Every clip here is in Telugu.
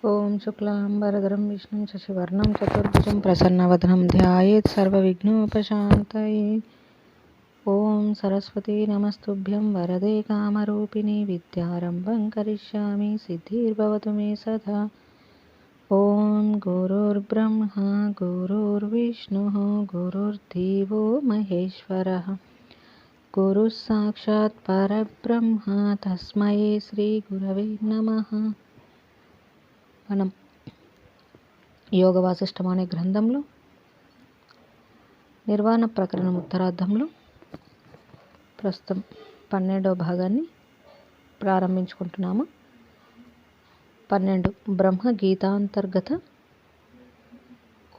ఓం శుక్లాంబరధరం విష్ణుం శశివర్ణం చతుర్భుజం ప్రసన్నవదనం ధ్యాయేత్ సర్వవిఘ్నోపశాంతయే. ఓం సరస్వతీ నమస్తుభ్యం వరదే కామరూపిణి విద్యారంభం కరిష్యామి సిద్ధిర్భవతు మే సదా. ఓం గురుర్బ్రహ్మ గురుర్విష్ణుః గురుర్దేవో మహేశ్వరః గురుః సాక్షాత్ పరబ్రహ్మ తస్మై శ్రీ గురవే నమః. మనం యోగ వాసిష్టం అనే గ్రంథంలో నిర్వాణ ప్రకరణం ఉత్తరార్ధంలో ప్రస్తుతం 12వ భాగాన్ని ప్రారంభించుకుంటున్నాము. 12 బ్రహ్మ గీతాంతర్గత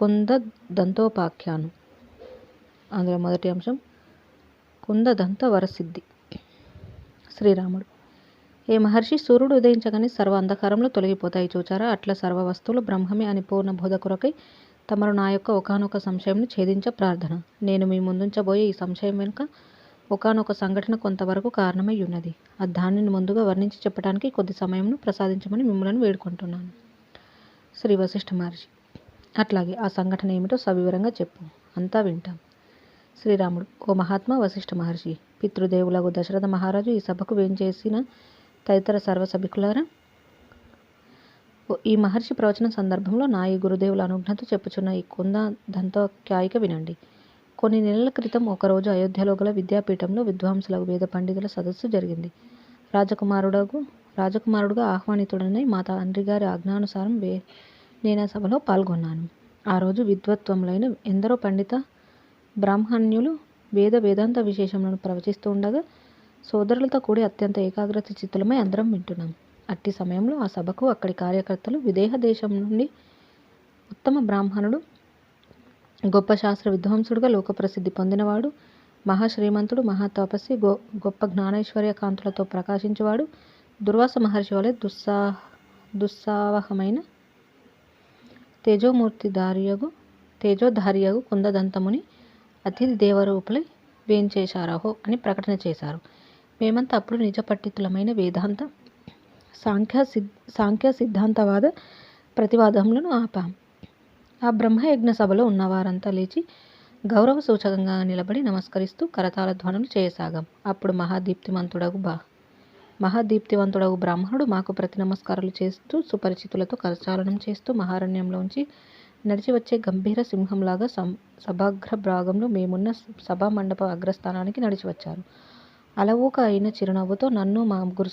కుంద దంతోపాఖ్యానం. అందులో మొదటి అంశం కుంద దంత వరసిద్ధి. శ్రీరాముడు: ఏ మహర్షి, సూర్యుడు ఉదయించగానే సర్వ అంధకారంలో తొలగిపోతాయి చూచారా, అట్లా సర్వ వస్తువులు బ్రహ్మమే అని పూర్ణ బోధ కొరకై తమరు నా యొక్క ఒకానొక సంశయంను ఛేదించ ప్రార్థన. నేను మీ ముందుంచబోయే ఈ సంశయం వెనుక ఒకానొక సంఘటన కొంతవరకు కారణమై ఉన్నది. ఆ దానిని ముందుగా వర్ణించి చెప్పడానికి కొద్ది సమయంను ప్రసాదించమని మిమ్మల్ని వేడుకుంటున్నాను. శ్రీ వశిష్ఠ మహర్షి: అట్లాగే, ఆ సంఘటన ఏమిటో సవివరంగా చెప్పు, అంతా వింటాం. శ్రీరాముడు: ఓ మహాత్మా వశిష్ఠ మహర్షి, పితృదేవులకు దశరథ మహారాజు ఈ సభకు వేంచేసిన తదితర సర్వసభికులారా, ఈ మహర్షి ప్రవచన సందర్భంలో నా ఈ గురుదేవుల అనుజ్ఞతో చెప్పుచున్న ఈ కుంద దంతోపాఖ్యాయిక వినండి. కొన్ని నెలల క్రితం ఒకరోజు అయోధ్యలో గల విద్యాపీఠంలో విద్వాంసులకు వేద పండితుల సదస్సు జరిగింది. రాజకుమారుడుగా ఆహ్వానితుడనై మా తండ్రి గారి ఆజ్ఞానుసారం నేను ఆ సభలో పాల్గొన్నాను. ఆ రోజు విద్వత్వములైన ఎందరో పండిత బ్రాహ్మణ్యులు వేదాంత విశేషములను ప్రవచిస్తూ ఉండగా సోదరులతో కూడి అత్యంత ఏకాగ్రత చిత్తులమై అందరం వింటున్నాం. అట్టి సమయంలో ఆ సభకు అక్కడి కార్యకర్తలు విదేహ దేశం నుండి ఉత్తమ బ్రాహ్మణుడు, గొప్ప శాస్త్ర విద్వాంసుడుగా లోకప్రసిద్ధి పొందినవాడు, మహాశ్రీమంతుడు, మహాతపస్వి, గొప్ప జ్ఞానైశ్వర్య కాంతులతో ప్రకాశించేవాడు, దుర్వాస మహర్షి వలె దుస్సావహమైన తేజోధారియగు కుందదంతముని అతిథి దేవరూపులై వేంచేశారహో అని ప్రకటన చేశారు. మేమంతా అప్పుడు నిజ పండితులమైన వేదాంత, సాంఖ్య సిద్ధాంతవాద ప్రతివాదములను ఆపాం. ఆ బ్రహ్మయజ్ఞ సభలో ఉన్నవారంతా లేచి గౌరవ సూచకంగా నిలబడి నమస్కరిస్తూ కరతాళ ధ్వనులు చేయసాగాం. అప్పుడు మహాదీప్తివంతుడగు బ్రాహ్మణుడు మాకు ప్రతి నమస్కారాలు చేస్తూ సుపరిచితులతో కరచాలనం చేస్తూ మహారణ్యంలోంచి నడిచి వచ్చే గంభీర సింహంలాగా సభాగ్ర భాగంలో మేమున్న సభామండప అగ్రస్థానానికి నడిచి వచ్చారు. అలవోక అయిన చిరునవ్వుతో నన్ను, మా ముగ్గురు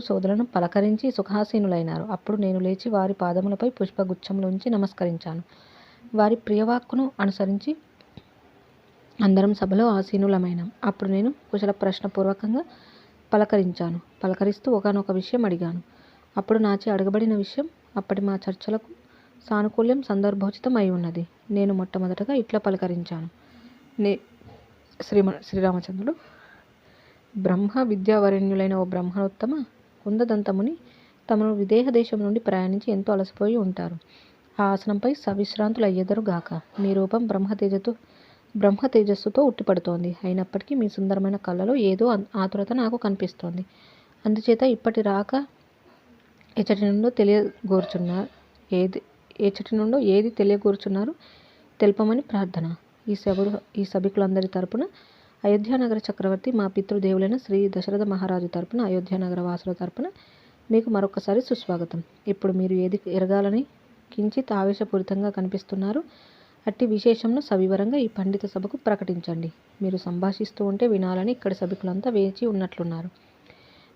సోదరులను పలకరించి సుఖాసీనులైనారు. అప్పుడు నేను లేచి వారి పాదములపై పుష్పగుచ్ఛములుంచి నమస్కరించాను. వారి ప్రియవాక్కును అనుసరించి అందరం సభలో ఆసీనులమైనాం. అప్పుడు నేను కుశల ప్రశ్నపూర్వకంగా పలకరిస్తూ ఒకానొక విషయం అడిగాను. అప్పుడు నాచే అడగబడిన విషయం అప్పటి మా చర్చలకు సానుకూల్యం, సందర్భోచితం అయి ఉన్నది. నేను మొట్టమొదటగా ఇట్లా పలకరించాను. శ్రీరామచంద్రుడు: బ్రహ్మ విద్యావరేణ్యులైన ఓ బ్రహ్మోత్తమ, కుందదంతముని తమను విదేహ దేశం నుండి ప్రయాణించి ఎంతో అలసిపోయి ఉంటారు. ఆ ఆసనంపై సవిశ్రాంతులయ్యెదరు గాక. మీ రూపం బ్రహ్మ తేజస్సుతో ఉట్టిపడుతోంది. అయినప్పటికీ మీ సుందరమైన కళ్ళలో ఏదో ఆతురత నాకు కనిపిస్తోంది. అందుచేత ఇప్పటి రాక ఎచ్చటి నుండో ఏది తెలియగూర్చున్నారో తెలుపమని ప్రార్థన. ఈ సభికులందరి తరపున అయోధ్యానగర చక్రవర్తి, మా పితృదేవులైన శ్రీ దశరథ మహారాజు తరపున, అయోధ్యానగర వాసుల తరపున మీకు మరొకసారి సుస్వాగతం. ఇప్పుడు మీరు ఏది ఎరగాలని కించిత్ ఆవేశపూరితంగా కనిపిస్తున్నారు, అట్టి విశేషంను సవివరంగా ఈ పండిత సభకు ప్రకటించండి. మీరు సంభాషిస్తూ ఉంటే వినాలని ఇక్కడి సభికులంతా వేచి ఉన్నట్లున్నారు.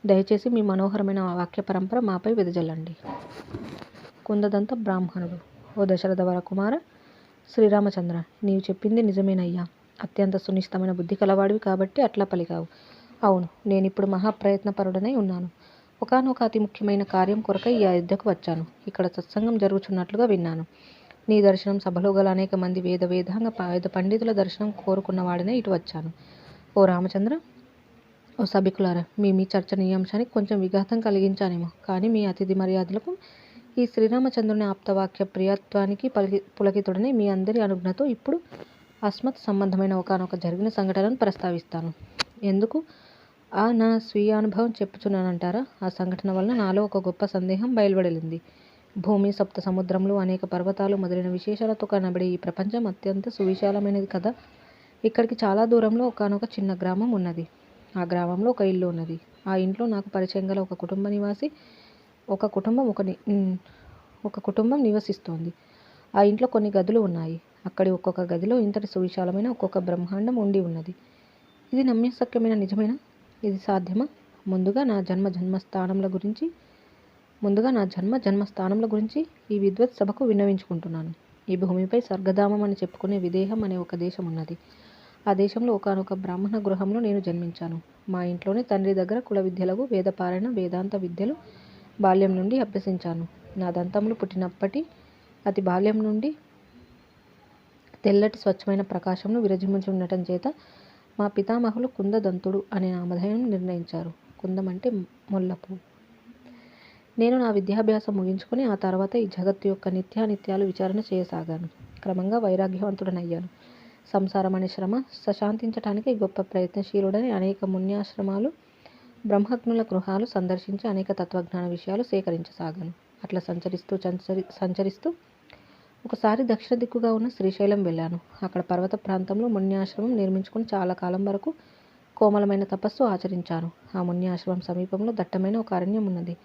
దయచేసి మీ మనోహరమైన వాక్య పరంపర మాపై వెదజల్లండి. కుందదంత బ్రాహ్మణుడు: ఓ దశరథ వరకుమార శ్రీరామచంద్ర, నీవు చెప్పింది నిజమేనయ్యా. అత్యంత సునిశ్చితమైన బుద్ధి కలవాడివి కాబట్టి అట్లా పలికావు. అవును, నేనిప్పుడు మహాప్రయత్నపరుడనై ఉన్నాను. ఒకానొక అతి ముఖ్యమైన కార్యం కొరకై ఈ అయోధ్యకు వచ్చాను. ఇక్కడ సత్సంగం జరుగుచున్నట్లుగా విన్నాను. నీ దర్శనం, సభలో గల అనేక మంది వేద పండితుల దర్శనం కోరుకున్నవాడినే ఇటు వచ్చాను. ఓ రామచంద్ర, ఓ సభికులారా, మీ చర్చనీయాంశానికి కొంచెం విఘాతం కలిగించానేమో, కానీ మీ అతిథి మర్యాదలకు ఈ శ్రీరామచంద్రుని ఆప్తవాక్య ప్రియత్వానికి పులకితుడనే మీ అందరి అనుజ్ఞతో ఇప్పుడు అస్మత్ సంబంధమైన ఒకానొక జరిగిన సంఘటనను ప్రస్తావిస్తాను. ఎందుకు నా స్వీయ అనుభవం చెప్పుచున్నానంటారా? ఆ సంఘటన వలన నాలో ఒక గొప్ప సందేహం బయలువెడలింది. భూమి, సప్త సముద్రములు, అనేక పర్వతాలు మొదలైన విశేషాలతో కనబడే ఈ ప్రపంచం అత్యంత సువిశాలమైనది కదా. ఇక్కడికి చాలా దూరంలో ఒకానొక చిన్న గ్రామం ఉన్నది. ఆ గ్రామంలో ఒక ఇల్లు ఉన్నది. ఆ ఇంట్లో నాకు పరిచయం గల ఒక కుటుంబం నివసిస్తోంది. ఆ ఇంట్లో కొన్ని గదులు ఉన్నాయి. అక్కడి ఒక్కొక్క గదిలో ఇంతటి సువిశాలమైన ఒక్కొక్క బ్రహ్మాండం ఉండి ఉన్నది. ఇది నమ్మశక్యమైన నిజమేనా? ఇది సాధ్యమా? ముందుగా నా జన్మ జన్మస్థానముల గురించి ఈ విద్వత్ సభకు విన్నవించుకుంటున్నాను. ఈ భూమిపై స్వర్గధామం అని చెప్పుకునే విదేహం అనే ఒక దేశం ఉన్నది. ఆ దేశంలో ఒకానొక బ్రాహ్మణ గృహంలో నేను జన్మించాను. మా ఇంట్లోనే తండ్రి దగ్గర కుల విద్యలకు, వేదపారాయణ, వేదాంత విద్యలు బాల్యం నుండి అభ్యసించాను. నా దంతములు పుట్టినప్పటి అతి బాల్యం నుండి తెల్లటి స్వచ్ఛమైన ప్రకాశంను విరజిమ్ముచి ఉండటం చేత మా పితామహులు కుందదంతుడు అనే నామధేయం నిర్ణయించారు. కుందం అంటే ముల్లపువ్వు. నేను నా విద్యాభ్యాసం ముగించుకొని ఆ తర్వాత ఈ జగత్తు యొక్క నిత్యానిత్యాలు విచారణ చేయసాగాను. క్రమంగా వైరాగ్యవంతుడనయ్యాను. సంసారం అనే శ్రమ సశాంతించటానికి గొప్ప ప్రయత్నశీలుడని అనేక మున్యాశ్రమాలు, బ్రహ్మజ్ఞుల గృహాలు సందర్శించి అనేక తత్వజ్ఞాన విషయాలు సేకరించసాగాను. అట్లా సంచరిస్తూ ఒకసారి దక్షిణ దిక్కుగా ఉన్న శ్రీశైలం వెళ్ళాను. అక్కడ పర్వత ప్రాంతంలో మున్యాశ్రమం నిర్మించుకుని చాలా కాలం వరకు కోమలమైన తపస్సు ఆచరించాను. ఆ మున్యాశ్రమం సమీపంలో దట్టమైన ఒక అరణ్యం ఉన్నది.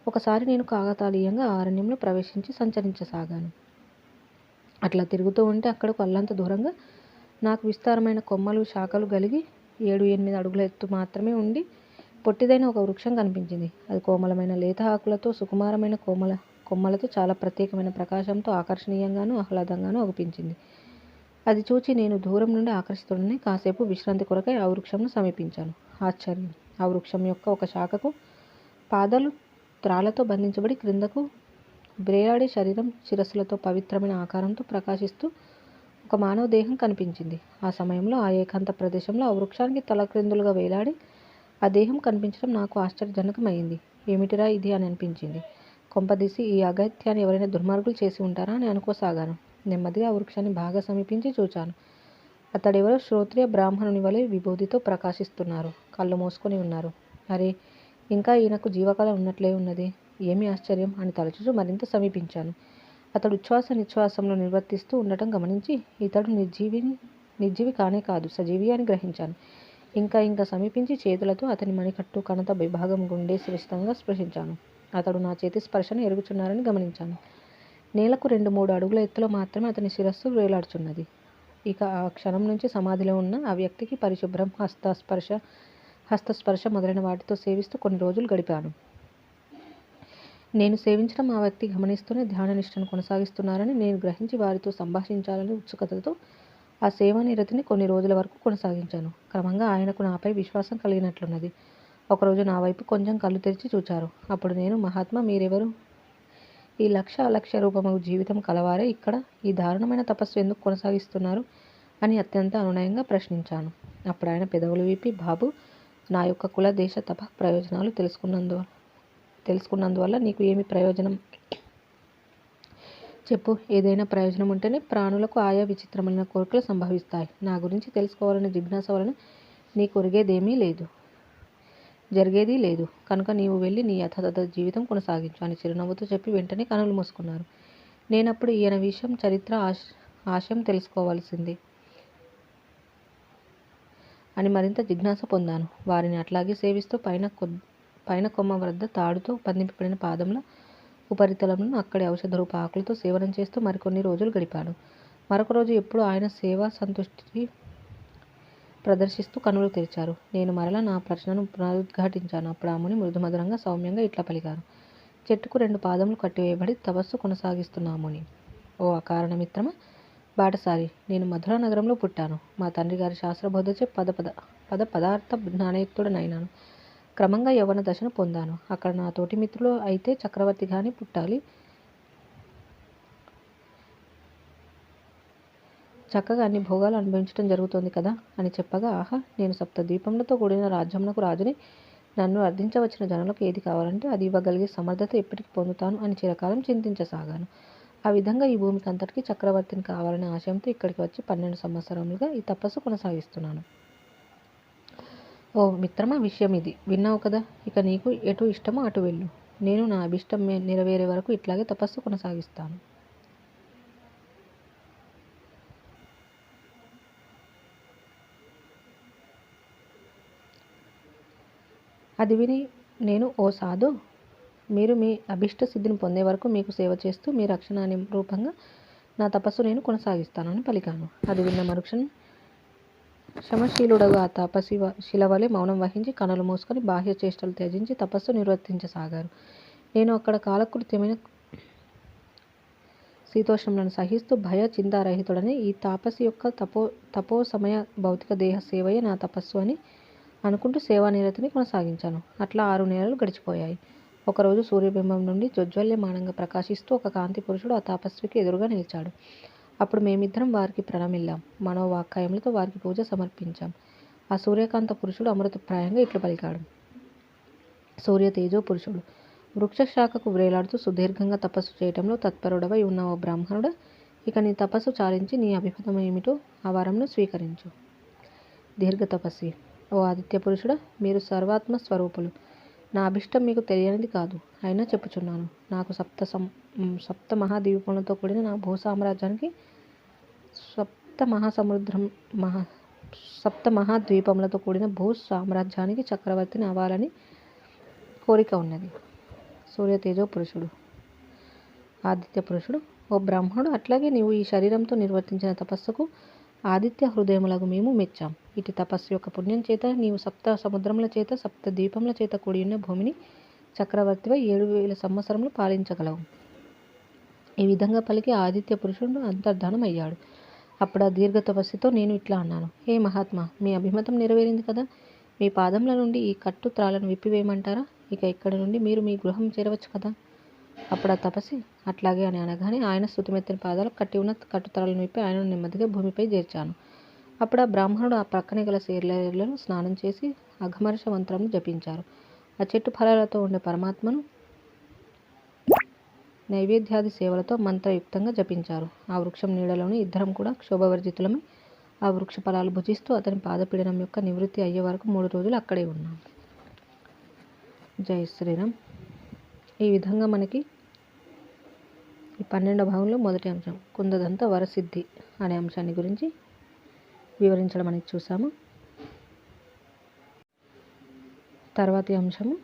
ఒకసారి నేను కాకతాళీయంగా ఆ అరణ్యంలో ప్రవేశించి సంచరించసాగాను. అట్లా తిరుగుతూ ఉంటే అక్కడకు అల్లంత దూరంగా నాకు విస్తారమైన కొమ్మలు, శాఖలు కలిగి 7-8 అడుగుల ఎత్తు మాత్రమే ఉండి పొట్టిదైన ఒక వృక్షం కనిపించింది. అది కోమలమైన లేత ఆకులతో, సుకుమారమైన కొమ్మలతో, చాలా ప్రత్యేకమైన ప్రకాశంతో ఆకర్షణీయంగానూ ఆహ్లాదంగానూ అగుపించింది. అది చూచి నేను దూరం నుండి ఆకర్షితుడని కాసేపు విశ్రాంతి కొరకై ఆ వృక్షంను సమీపించాను. ఆశ్చర్యం! ఆ వృక్షం యొక్క ఒక శాఖకు పాదాలు త్రాళ్లతో బంధించబడి క్రిందకు బ్రేలాడే శరీరం, శిరస్సులతో పవిత్రమైన ఆకారంతో ప్రకాశిస్తూ ఒక మానవ దేహం కనిపించింది. ఆ సమయంలో ఆ ఏకాంత ప్రదేశంలో ఆ వృక్షానికి తలక్రిందులుగా వేలాడి ఆ దేహం కనిపించడం నాకు ఆశ్చర్యజనకమైంది. ఏమిటిరా ఇది అని అనిపించింది. కొంపదీసి ఈ అగత్యాన్ని ఎవరైనా దుర్మార్గులు చేసి ఉంటారా అని అనుకోసాగాను. నెమ్మదిగా ఆ వృక్షాన్ని బాగా సమీపించి చూచాను. అతడెవరో శ్రోత్రియ బ్రాహ్మణుని వలె విభూతితో ప్రకాశిస్తున్నారు. కళ్ళు మూసుకొని ఉన్నారు. అరే, ఇంకా ఈయనకు జీవకళ ఉన్నట్లే ఉన్నది. ఏమి ఆశ్చర్యం అని తలచుచూ మరింత సమీపించాను. అతడు ఉచ్ఛ్వాస నిశ్వాసంలో నిర్వర్తిస్తూ ఉండటం గమనించి ఇతడు నిర్జీవి కానే కాదు, సజీవి అని గ్రహించాను. ఇంకా సమీపించి చేతులతో అతని మణికట్టు, కణత విభాగం, గుండె సురక్షితంగా స్పృశించాను. అతడు నా చేతి స్పర్శను ఎరుగుచున్నారని గమనించాను. నేలకు 2-3 అడుగుల ఎత్తులో మాత్రమే అతని శిరస్సు వేలాడుచున్నది. ఇక ఆ క్షణం నుంచి సమాధిలో ఉన్న ఆ వ్యక్తికి పరిశుభ్రం, హస్తస్పర్శ మొదలైన వాటితో సేవిస్తూ కొన్ని రోజులు గడిపాను. నేను సేవించడం ఆ వ్యక్తి గమనిస్తూనే ధ్యాన నిష్టను కొనసాగిస్తున్నారని నేను గ్రహించి వారితో సంభాషించాలని ఉత్సుకతతో ఆ సేవానిరతిని కొన్ని రోజుల వరకు కొనసాగించాను. క్రమంగా ఆయనకు నాపై విశ్వాసం కలిగినట్లున్నది. ఒకరోజు నా వైపు కొంచెం కళ్ళు తెరిచి చూచారు. అప్పుడు నేను, మహాత్మా, మీరెవరు? ఈ అలక్ష్య రూపము జీవితం కలవారే ఇక్కడ ఈ దారుణమైన తపస్సు ఎందుకు కొనసాగిస్తున్నారు అని అత్యంత అనునయంగా ప్రశ్నించాను. అప్పుడు ఆయన పెదవులు విప్పి, బాబు, నా యొక్క కుల, దేశ, తప ప్రయోజనాలు తెలుసుకున్నందువల్ల నీకు ఏమి ప్రయోజనం? చెప్పు. ఏదైనా ప్రయోజనం ఉంటేనే ప్రాణులకు ఆయా విచిత్రమైన కోరికలు సంభవిస్తాయి. నా గురించి తెలుసుకోవాలనే జిజ్ఞాస వలన నీకు జరిగేది లేదు. కనుక నీవు వెళ్ళి నీ యథాతథ జీవితం కొనసాగించు అని చిరునవ్వుతో చెప్పి వెంటనే కనులు మూసుకున్నారు. నేనప్పుడు ఈయన విషయం, చరిత్ర, ఆశయం తెలుసుకోవాల్సింది అని మరింత జిజ్ఞాస పొందాను. వారిని అట్లాగే సేవిస్తూ పైన కొమ్మ వద్ద తాడుతో బంధింపబడిన పాదముల ఉపరితలంను అక్కడి ఔషధ రూప ఆకులతో సేవనం చేస్తూ మరికొన్ని రోజులు గడిపాను. మరొక రోజు ఎప్పుడు ఆయన సేవా సంతుష్టి ప్రదర్శిస్తూ కనులు తెరిచారు. నేను మరలా నా ప్రశ్నను పునరుద్ఘాటించాను. అప్పుడు ఆ ముని మృదుమధురంగా సౌమ్యంగా ఇట్లా పలికారు. చెట్టుకు 2 పాదములు కట్టివేయబడి తపస్సు కొనసాగిస్తున్న ఆ ముని: ఓ అకారణ మిత్రమా, బాటసారి, నేను మధురా నగరంలో పుట్టాను. మా తండ్రి గారి శాస్త్రబోధచే పదార్థ జ్ఞానయుక్తుడనైనాను. క్రమంగా యవ్వన దశను పొందాను. అక్కడ నా తోటి మిత్రులు అయితే చక్రవర్తిగాని పుట్టాలి, చక్కగా అన్ని భోగాలు అనుభవించడం జరుగుతోంది కదా అని చెప్పగా, ఆహా, నేను సప్తద్వీపములతో కూడిన రాజ్యమునకు రాజుని. నన్ను అర్థించవచ్చిన జనులకు ఏది కావాలంటే అది ఇవ్వగలిగే సమర్థత ఎప్పటికి పొందుతాను అని చిరకాలం చింతించసాగాను. ఆ విధంగా ఈ భూమికి అంతటికీ చక్రవర్తిని కావాలనే ఆశయంతో ఇక్కడికి వచ్చి 12 సంవత్సరములుగా ఈ తపస్సు కొనసాగిస్తున్నాను. ఓ మిత్రమా, విషయం ఇది విన్నావు కదా. ఇక నీకు ఎటు ఇష్టమో అటు వెళ్ళు. నేను నా అభిష్టం నెరవేరే వరకు ఇట్లాగే తపస్సు కొనసాగిస్తాను. అది విని నేను, ఓ సాధు, మీరు మీ అభిష్ట సిద్ధిని పొందే వరకు మీకు సేవ చేస్తూ మీ రక్షణ రూపంగా నా తపస్సు నేను కొనసాగిస్తానని పలికాను. అది విన్న మరుక్షణం క్షమశీలుడగా ఆ తపసి శిలవలే మౌనం వహించి కనులు మూసుకొని బాహ్య చేష్టలు త్యజించి తపస్సు నిర్వర్తించసాగారు. నేను అక్కడ కాలకృత్యమైన శీతోష్ణములను సహిస్తూ భయ చింతారహితుడని ఈ తాపసి యొక్క తపో సమయ భౌతిక దేహ సేవయే నా తపస్సు అని అనుకుంటూ సేవానిరతిని కొనసాగించాను. అట్లా 6 నెలలు గడిచిపోయాయి. ఒకరోజు సూర్యబింబం నుండి జ్వజ్వల్యమానంగా ప్రకాశిస్తూ ఒక కాంతి పురుషుడు ఆ తపస్వికి ఎదురుగా నిలిచాడు. అప్పుడు మేమిద్దరం వారికి ప్రణమిల్లాం. మనోవాక్కాయములతో వారికి పూజ సమర్పించాం. ఆ సూర్యకాంత పురుషుడు అమృతప్రాయంగా ఇట్లు పలికాడు. సూర్య తేజో పురుషుడు, వృక్షశాఖకు వ్రేలాడుతూ సుదీర్ఘంగా తపస్సు చేయటంలో తత్పరుడవై ఉన్న ఓ బ్రాహ్మణుడు, ఇక నీ తపస్సు చాలించి నీ అభిమతం ఏమిటో ఆ వరంను స్వీకరించు. దీర్ఘ తపస్వి, ఓ ఆదిత్య పురుషుడా, మీరు సర్వాత్మ స్వరూపులు. నా అభిష్టం మీకు తెలియనిది కాదు. అయినా చెప్పుచున్నాను. నాకు సప్త మహాద్వీపములతో కూడిన నా భూసామ్రాజ్యానికి సప్త మహాద్వీపములతో కూడిన భూ సామ్రాజ్యానికి చక్రవర్తిని అవ్వాలని కోరిక ఉన్నది. సూర్య తేజో పురుషుడు, ఆదిత్య పురుషుడు, ఓ బ్రాహ్మణుడు, అట్లాగే నీవు ఈ శరీరంతో నిర్వర్తించిన తపస్సుకు ఆదిత్య హృదయములకు మేము మెచ్చాం. ఇటు తపస్సు యొక్క పుణ్యం చేత నీవు 7 సముద్రముల చేత 7 ద్వీపముల చేత కూడి ఉన్న భూమిని చక్రవర్తివై 7,000 సంవత్సరములు పాలించగలవు. ఈ విధంగా పలికి ఆదిత్య పురుషుడు అంతర్ధానం అయ్యాడు. అప్పుడు ఆ దీర్ఘ తపస్సుతో నేను ఇట్లా అన్నాను. హే మహాత్మా, మీ అభిమతం నెరవేరింది కదా. మీ పాదముల నుండి ఈ కట్టు త్రాళ్ళను విప్పివేయమంటారా? ఇక ఇక్కడి నుండి మీరు మీ గృహం చేరవచ్చు కదా. అప్పుడు ఆ తపస్సి అట్లాగే అని అనగానే ఆయన స్తుతిమెత్తిన పాదాలు కట్టి ఉన్న కట్టుతరాలను విప్పి ఆయనను నెమ్మదిగా భూమిపై చేర్చాను. అప్పుడు ఆ బ్రాహ్మణుడు ఆ ప్రక్కనే గల శేర్లను స్నానం చేసి అఘమర్ష మంత్రమును జపించారు. ఆ చెట్టు ఫలాలతో ఉండే పరమాత్మను నైవేద్యాది సేవలతో మంత్రయుక్తంగా జపించారు. ఆ వృక్షం నీడలోని ఇద్దరం కూడా క్షోభవర్జితులమై ఆ వృక్ష ఫలాలు భుజిస్తూ అతని పాదపీడనం యొక్క నివృత్తి అయ్యే వరకు 3 రోజులు అక్కడే ఉన్నాం. జై శ్రీరామ్. ఈ విధంగా మనకి ఈ 12వ భాగంలో మొదటి అంశం కుందదంత వరసిద్ధి అనే అంశాన్ని గురించి వివరించడం అనేది చూసాము. తర్వాతి అంశము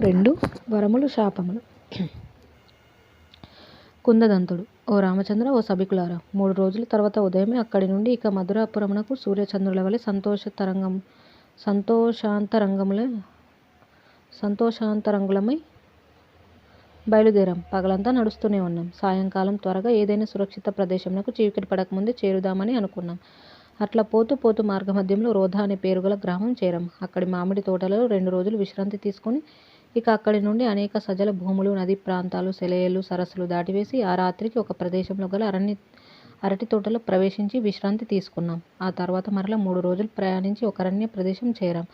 2. వరములు శాపములు. కుందదంతుడు, ఓ రామచంద్ర, ఓ సభికులారా, 3 రోజుల తర్వాత ఉదయమే అక్కడి నుండి ఇక మధురాపురమునకు సూర్యచంద్రుల వలె సంతోషాంతరంగులమై బయలుదేరాం. పగలంతా నడుస్తూనే ఉన్నాం. సాయంకాలం త్వరగా ఏదైనా సురక్షిత ప్రదేశంనకు చీకటి పడకముందే చేరుదామని అనుకున్నాం. అట్లా పోతూ పోతూ మార్గమధ్యంలో రోధ అనే పేరుగల గ్రామం చేరాం. అక్కడి మామిడి తోటలలో 2 రోజులు విశ్రాంతి తీసుకొని ఇక అక్కడి నుండి అనేక సజల భూములు, నదీ ప్రాంతాలు, సెలయేళ్లు, సరస్సులు దాటివేసి ఆ రాత్రికి ఒక ప్రదేశంలో గల అరటి తోటలో ప్రవేశించి విశ్రాంతి తీసుకున్నాం. ఆ తర్వాత మరలా 3 రోజులు ప్రయాణించి ఒక అరణ్య ప్రదేశం చేరాం.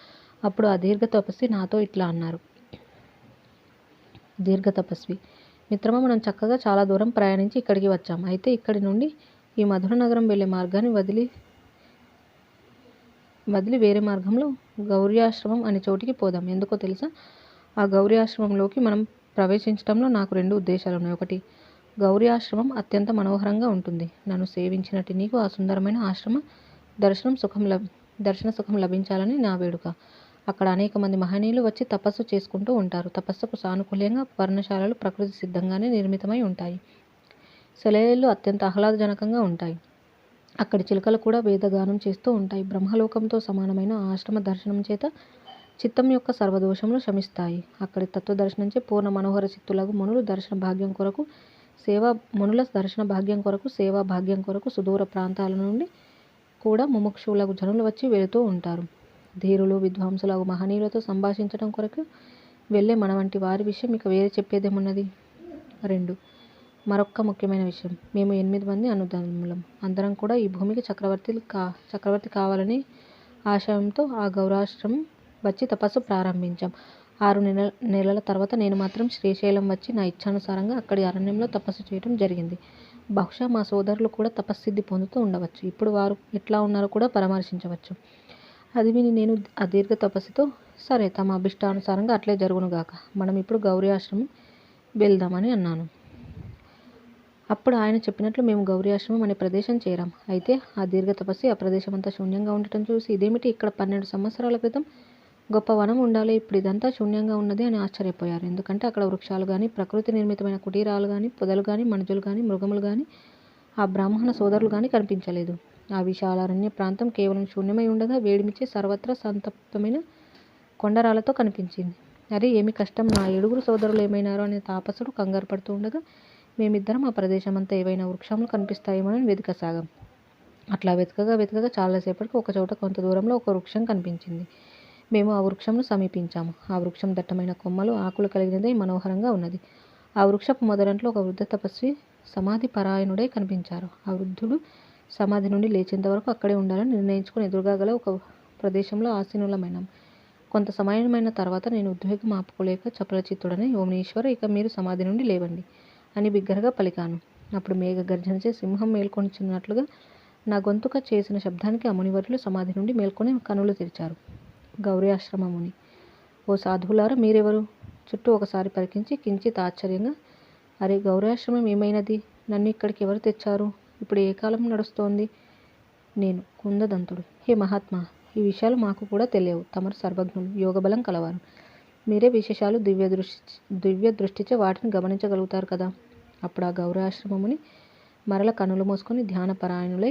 అప్పుడు ఆ దీర్ఘ తపస్వి నాతో ఇట్లా అన్నారు. దీర్ఘ తపస్వి, మిత్రమా, మనం చక్కగా చాలా దూరం ప్రయాణించి ఇక్కడికి వచ్చాం. అయితే ఇక్కడి నుండి ఈ మధుర నగరం వెళ్ళే మార్గాన్ని వదిలి వేరే మార్గంలో గౌర్యాశ్రమం అనే చోటికి పోదాం. ఎందుకో తెలుసా? ఆ గౌర్యాశ్రమంలోకి మనం ప్రవేశించడంలో నాకు 2 ఉద్దేశాలు ఉన్నాయి. ఒకటి, గౌర్యాశ్రమం అత్యంత మనోహరంగా ఉంటుంది. నన్ను సేవించినట్టు నీకు ఆ సుందరమైన ఆశ్రమ దర్శన సుఖం లభించాలని నా వేడుక. అక్కడ అనేక మంది మహనీయులు వచ్చి తపస్సు చేసుకుంటూ ఉంటారు. తపస్సుకు సానుకూలంగా పర్ణశాలలు ప్రకృతి సిద్ధంగానే నిర్మితమై ఉంటాయి. సెలయేళ్లు అత్యంత ఆహ్లాదజనకంగా ఉంటాయి. అక్కడి చిలుకలు కూడా వేదగానం చేస్తూ ఉంటాయి. బ్రహ్మలోకంతో సమానమైన ఆశ్రమ దర్శనం చేత చిత్తం యొక్క సర్వదోషములు శమిస్తాయి. అక్కడి తత్వదర్శనంచే పూర్ణ మనోహర చిత్తులకు మునుల దర్శన భాగ్యం కొరకు సేవా భాగ్యం కొరకు సుదూర ప్రాంతాల నుండి కూడా ముముక్షువులకు జనులు వచ్చి వెళుతూ ఉంటారు. ధీరులు, విద్వాంసులకు మహనీయులతో సంభాషించడం కొరకు వెళ్ళే మన వంటి వారి విషయం ఇక వేరే చెప్పేదేమున్నది. 2. మరొక్క ముఖ్యమైన విషయం. మేము 8 మంది అన్నదమ్ములం. అందరం కూడా ఈ భూమికి చక్రవర్తి కావాలని ఆశయంతో ఆ గౌరాశ్రమం వచ్చి తపస్సు ప్రారంభించాం. 6 నెలల తర్వాత నేను మాత్రం శ్రీశైలం వచ్చి నా ఇచ్ఛానుసారంగా అక్కడి అరణ్యంలో తపస్సు చేయడం జరిగింది. బహుశా మా సోదరులు కూడా తపస్సిద్ధి పొందుతూ ఉండవచ్చు. ఇప్పుడు వారు ఎట్లా ఉన్నారో కూడా పరామర్శించవచ్చు. అది విని నేను ఆ దీర్ఘ తపస్సుతో, సరే, తమ అభిష్టానుసారంగా అట్లే జరుగునుగాక, మనం ఇప్పుడు గౌరీ ఆశ్రమం వెళ్దామని అన్నాను. అప్పుడు ఆయన చెప్పినట్లు మేము గౌరీ ఆశ్రమం అనే ప్రదేశం చేరాం. అయితే ఆ దీర్ఘ తపస్సి ఆ ప్రదేశం అంతా శూన్యంగా ఉండటం చూసి, ఇదేమిటి, ఇక్కడ 12 సంవత్సరాల క్రితం గొప్ప వనం ఉండాలి, ఇప్పుడు ఇదంతా శూన్యంగా ఉన్నది అని ఆశ్చర్యపోయారు. ఎందుకంటే అక్కడ వృక్షాలు కానీ, ప్రకృతి నిర్మితమైన కుటీరాలు కానీ, పొదలు కానీ, మనుషులు కానీ, మృగములు కానీ, ఆ బ్రాహ్మణ సోదరులు కానీ కనిపించలేదు. ఆ విశాల అరణ్య ప్రాంతం కేవలం శూన్యమై ఉండగా వేడిమిచ్చే సర్వత్రా సంతప్తమైన కొండరాలతో కనిపించింది. అరే, ఏమి కష్టం, నా 7 సోదరులు ఏమైనారో అనే తాపసుడు కంగారు పడుతూ ఉండగా మేమిద్దరం ఆ ప్రదేశం అంతా ఏవైనా వృక్షములు కనిపిస్తాయేమోనని వెతకసాగాం. అట్లా వెతకగా చాలాసేపటికి ఒకచోట కొంత దూరంలో ఒక వృక్షం కనిపించింది. మేము ఆ వృక్షంను సమీపించాము. ఆ వృక్షం దట్టమైన కొమ్మలు, ఆకులు కలిగినదై మనోహరంగా ఉన్నది. ఆ వృక్షపు మొదలంట్లో ఒక వృద్ధ తపస్వి సమాధి పరాయణుడై కనిపించారు. ఆ వృద్ధుడు సమాధి నుండి లేచేంత వరకు అక్కడే ఉండాలని నిర్ణయించుకుని ఎదురుగా గల ఒక ప్రదేశంలో ఆసీనులమైనాం. కొంత సమయమైన తర్వాత నేను ఉద్వేగం ఆపుకోలేక చపలచిత్తుడనై, ఓం ఈశ్వర, ఇక మీరు సమాధి నుండి లేవండి అని బిగ్గరగా పలికాను. అప్పుడు మేఘ గర్జనచే సింహం మేల్కొనిచున్నట్లుగా నా గొంతుక చేసిన శబ్దానికి ఆ మునివర్యులు సమాధి నుండి మేల్కొని కనులు తెరిచారు. గౌరీ ఆశ్రమముని: ఓ సాధువులారా, మీరెవరు? చుట్టూ ఒకసారి పరికించి కించిత్ ఆశ్చర్యంగా, అరే, గౌరీ ఆశ్రమం ఏమైనది? నన్ను ఇక్కడికి ఎవరు తెచ్చారు? ఇప్పుడు ఏ కాలం నడుస్తోంది? నేను కుందదంతుడు: హే మహాత్మా, ఈ విషయాలు మాకు కూడా తెలియవు. తమరు సర్వజ్ఞులు, యోగబలం కలవారు. మీరే విశేషాలు దివ్య దృష్టిచే వాటిని గమనించగలుగుతారు కదా. అప్పుడు ఆ గౌరీ ఆశ్రమముని మరల కనులు మూసుకొని ధ్యానపరాయణులై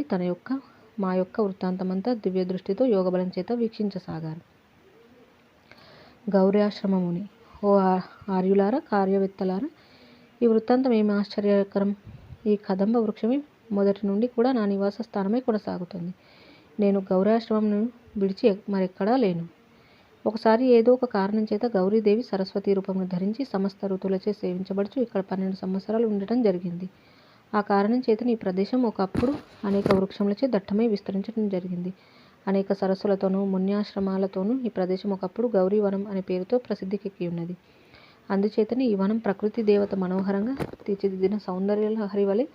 మా యొక్క వృత్తాంతమంతా దివ్య దృష్టితో యోగబలం చేత వీక్షించసాగారు. గౌరీ ఆశ్రమముని: ఓ ఆర్యులారా, కార్యవేత్తలారా, ఈ వృత్తాంతం ఏమి ఆశ్చర్యకరం. ఈ కదంబ వృక్షమే మొదటి నుండి కూడా నా నివాస స్థానమై కొనసాగుతుంది. నేను గౌరీ ఆశ్రమం విడిచి మరెక్కడా లేను. ఒకసారి ఏదో ఒక కారణం చేత గౌరీదేవి సరస్వతి రూపమును ధరించి సమస్త ఋతువులచే సేవించబడుచు ఇక్కడ 12 సంవత్సరాలు ఉండటం జరిగింది. ఆ కారణం చేతను ఈ ప్రదేశం ఒకప్పుడు అనేక వృక్షములచే దట్టమై విస్తరించడం జరిగింది. అనేక సరస్సులతోనూ మున్యాశ్రమాలతోనూ ఈ ప్రదేశం ఒకప్పుడు గౌరీవనం అనే పేరుతో ప్రసిద్ధికెక్కి ఉన్నది. అందుచేతనే ఈ వనం ప్రకృతి దేవత మనోహరంగా తీర్చిదిద్దిన సౌందర్యలహరి వలె